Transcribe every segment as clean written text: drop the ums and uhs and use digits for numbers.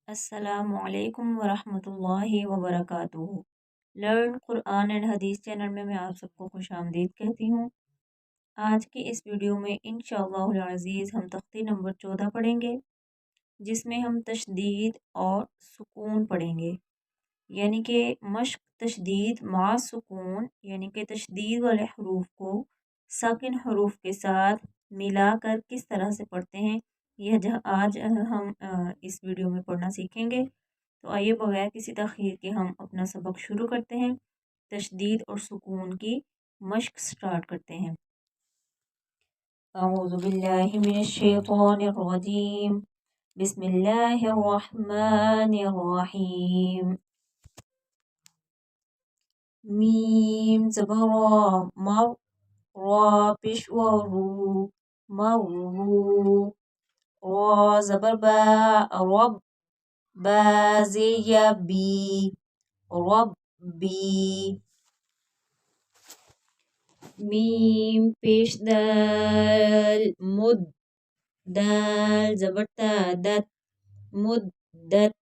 अस्सलामुअलैकुम वरहमतुल्लाहि वबरकातुहू। Learn Quran and हदीस चैनल में मैं आप सबको खुश आमदीद कहती हूँ। आज की इस वीडियो में इंशाअल्लाहुल अज़ीज़ हम तख्ती नंबर 14 पढ़ेंगे, जिसमें हम तशदीद और सुकून पढ़ेंगे। यानी कि मश्क तशदीद मा सुकून, यानी कि तशदीद वाले हरूफ को साकिन हरूफ के साथ मिलाकर किस तरह से पढ़ते हैं, यह आज हम इस वीडियो में पढ़ना सीखेंगे। तो आइए बगैर किसी तख़ीर के हम अपना सबक शुरू करते हैं। तशदीद और सुकून की मश्क स्टार्ट करते हैं। अऊज़ु बिल्लाहि मिनश शैतानिर रजीम। बिस्मिल्लाहिर रहमानिर रहीम। मीम ज़बर रा, मर, रा पेश व रू, मरू। रा ज़बर बा, रब, बा ज़ेर बी, रब्बी। मीम पेश दाल, मुद, दाल ज़बर ता, दत, मुद्दत।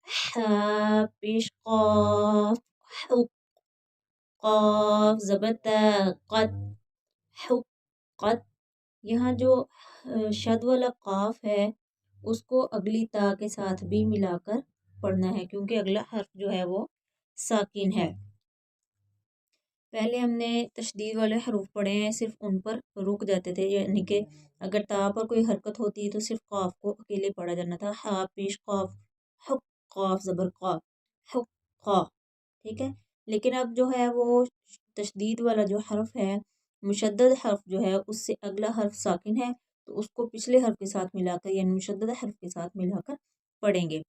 हा पेश क़ाफ, हुक, क़ाफ ज़बर ता, क़त, हुक्क़त। यहाँ जो शद वाला क़ाफ है उसको अगली ता के साथ भी मिलाकर पढ़ना है, क्योंकि अगला हर्फ जो है वो साकिन है। पहले हमने तशदीद वाले हरूफ पढ़े हैं, सिर्फ उन पर रुक जाते थे, यानी कि अगर ता पर कोई हरकत होती है तो सिर्फ क़ाफ को अकेले पढ़ा जाना था। हा पेश क़ाफ, हुक, क़ाफ ज़बर क़ा, हुक क़ा। ठीक है, लेकिन अब जो है वो तशदीद वाला जो हर्फ है, मुशद्दद हर्फ जो है, उससे अगला हर्फ साकिन है, तो उसको पिछले हर्फ के साथ मिलाकर यानी मुशद्दद हर्फ के साथ मिलाकर पढ़ेंगे।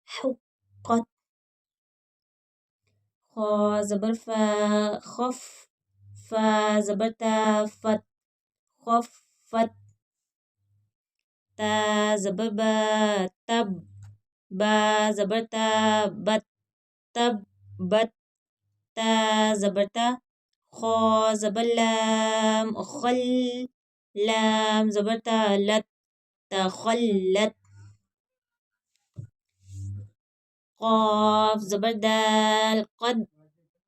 हुक्क़त। खा ज़बर फा, खफ, फा ज़बर ता, फत, खफ़त। ता ज़बर बा, तब, बा ज़बर ता, बत, तब, बत। ता ज़बर ता, खा ज़बर लाम, खल, लाम ज़बर ता, लत, तखल्लत। क़ाफ ज़बर दाल, क़द,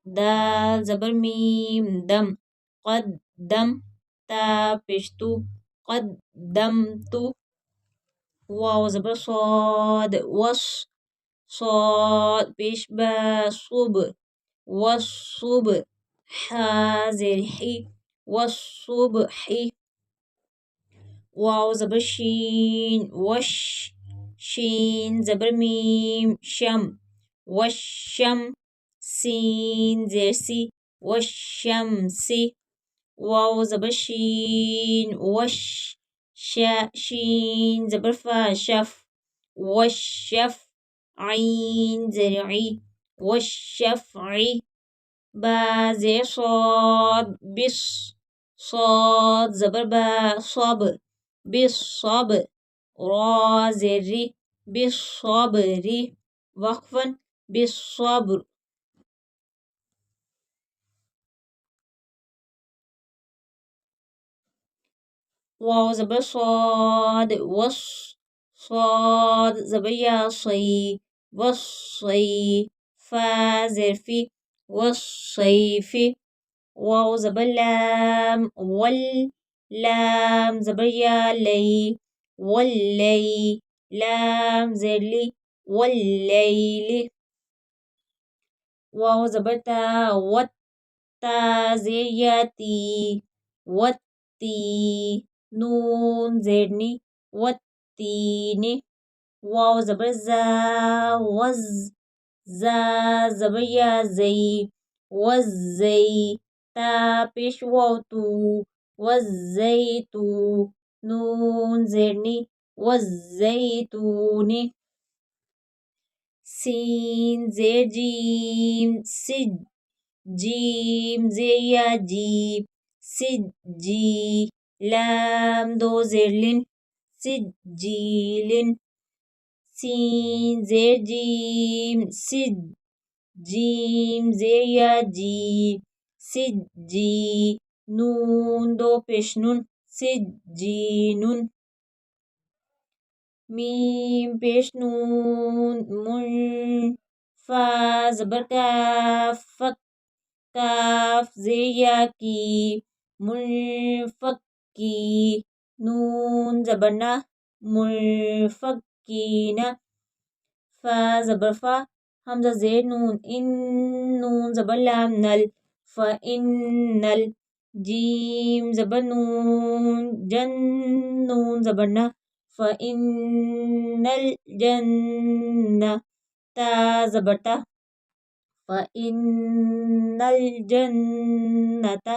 दाल ज़बर मीम, दम, क़द्दम। ता पेश तू, क़द्दमतु। वाव ज़बर स्वाद, वस, स्वाद पेश बा, सुब, वस्सुब। हा ज़ेर ही, वस्सुबहि। वाव ज़बर शीन, वश, शीन ज़बर मीम, शम, वशम। सीन ज़ेर सी, वशमसी। वाव ज़बर शीन, वश, शीन ज़बर फा, शफ, वशफ। आइन ज़ेर ई, वशफ़ई। बा ज़ेर स्वाद, बिस, स्वाद ज़बर बा, सब, बिस्सब। रा ज़ेर री, बिस्सब्रि। वक़फ़न, बिस्सब्र। वाव ज़बर स्वाद, वस, स्वाद ज़बर या, सई, वस्सई। फा ज़ेर फी, वस्सैफ़ि। वाव ज़बर लाम, वल, लाम ज़बर या, लई, वल्लई। लाम ज़ेर ली, वल्लैलि। वाव ज़बर ता, वत, ता ज़ेर या, ती, वत्ती। नून ज़ेर नी, वत्तीनि। वाव ज़बर ज़ा, वज़, ज़ा ज़बर या, ज़ई, वज़्ज़ई। ता पेश वाव तू, वज़्ज़ैतू। नून ज़ेर नी, वज़्ज़ैतूनि। सीन ज़ेर जीम, सिज, जीम ज़ेर या, जी, सिज्जी। लाम दो ज़ेर लिन, सिज्जीलिन। सीन ज़ेर जीम, सिज, जीम ज़ेर या, जी, सिज्जी। नून दो पेश नून, सिज्जीनुन। میم پیش نون من، فا زبر کاف، فک کاف زیر یا کی، منفکی، نون زبر نا، منفکین، فا زبر فا، حمزہ زیر نون ان، نون زبر لام نل، فإنل، جیم زبر نون جن، نون زبر نا، فإنل جنہ، تا زبر تا، فإن الجنة،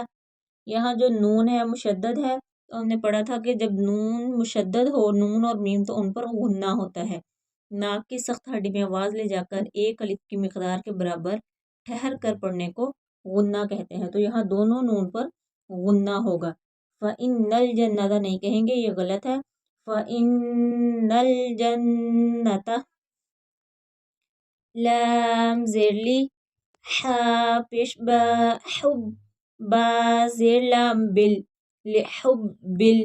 یہاں جو نون ہے مشدد ہے، تو ہم نے پڑھا تھا کہ جب نون مشدد ہو، نون اور میم، تو ان پر غنہ ہوتا ہے۔ ناک کی سخت ہڈی میں آواز لے جا کر ایک الف کی مقدار کے برابر ٹھہر کر پڑھنے کو غنہ کہتے ہیں، تو یہاں دونوں نون پر غنہ ہوگا۔ فإن الجنة نہیں کہیں گے، یہ غلط ہے۔ فإن الجنة، لام زیر لی، حا پیش با، حب، با زیر لام بل، لحب بل،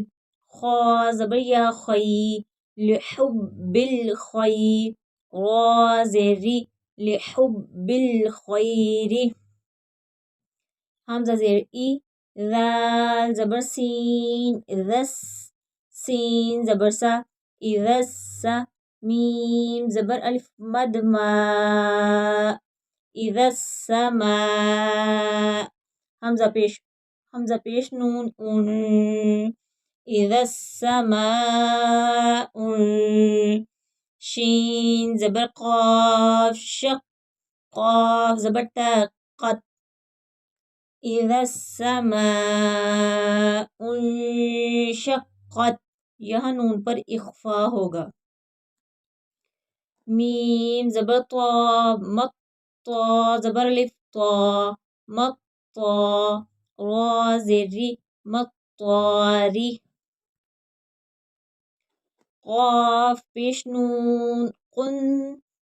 خا زبر یا خی، لحب الخی، را زیر ری، لحب الخیر، حمزہ زیر ای، ذال زبر سین، ذس، سین زبر سا، اذسا، میم زبر الف مد ما، اذا السماء، حمزہ پیش نون ان، اذا السماء، شین زبر قاف، شق، قاف زبر تا، قط، اذا السماء انشقت، یہاں نون پر اخفا ہوگا۔ میم زبر طا، مط، طا زبر الف طا، مطا، را زیر ری، مطاری، قاف پیش نون قن،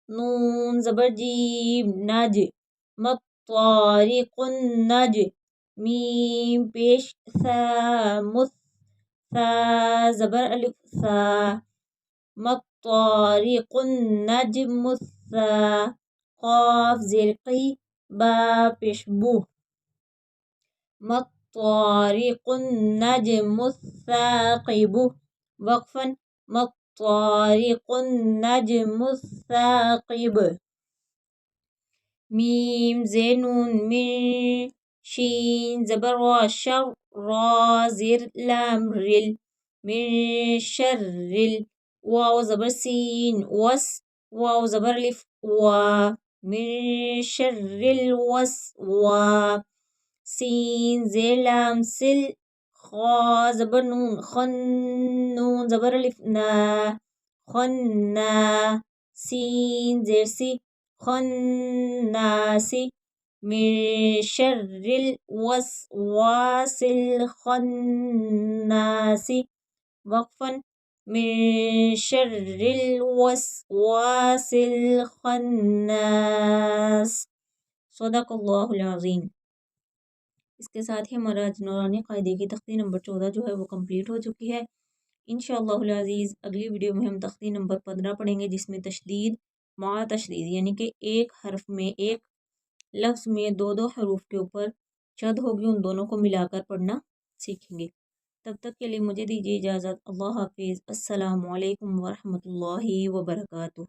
نون زبر جیم نج، مطارق النج، میم پیش ثا مث، ثا زبر الف ثا، مطارق النجم الثا، قاف زیر قی، با پیش بو، مطارق النجم الثاقب، وقفا، مطارق النجم الثاقب، میم زیر نون من، شین زبر را، شر، را زیر لام رل، من شرل، واو زبر سین وس، واو زبر الف وا، من شر الوسوا، سین زیر لام سل، خا زبر نون خن، نون زبر الف نا، خنا، سین زیر سی، خناسی، من شر الوسواس الخناس، وقفا، من شر الوسواس الخناس، صدق اللہ العظیم۔ اس کے ساتھ ہی ہمارا نورانی قاعدے کی تختی نمبر 14 جو ہے وہ کمپلیٹ ہو چکی ہے۔ انشاءاللہ العزیز اگلی ویڈیو میں ہم تختی نمبر 15 پڑھیں گے، جس میں تشدید مع تشدید، یعنی کہ ایک حرف میں، ایک لفظ میں دو دو حروف کے اوپر شد ہوگی، ان دونوں کو ملا کر پڑھنا سیکھیں گے۔ تب تک کے لیے مجھے دیجیے اجازت۔ اللہ حافظ۔ السلام علیکم ورحمۃ اللہ وبرکاتہ۔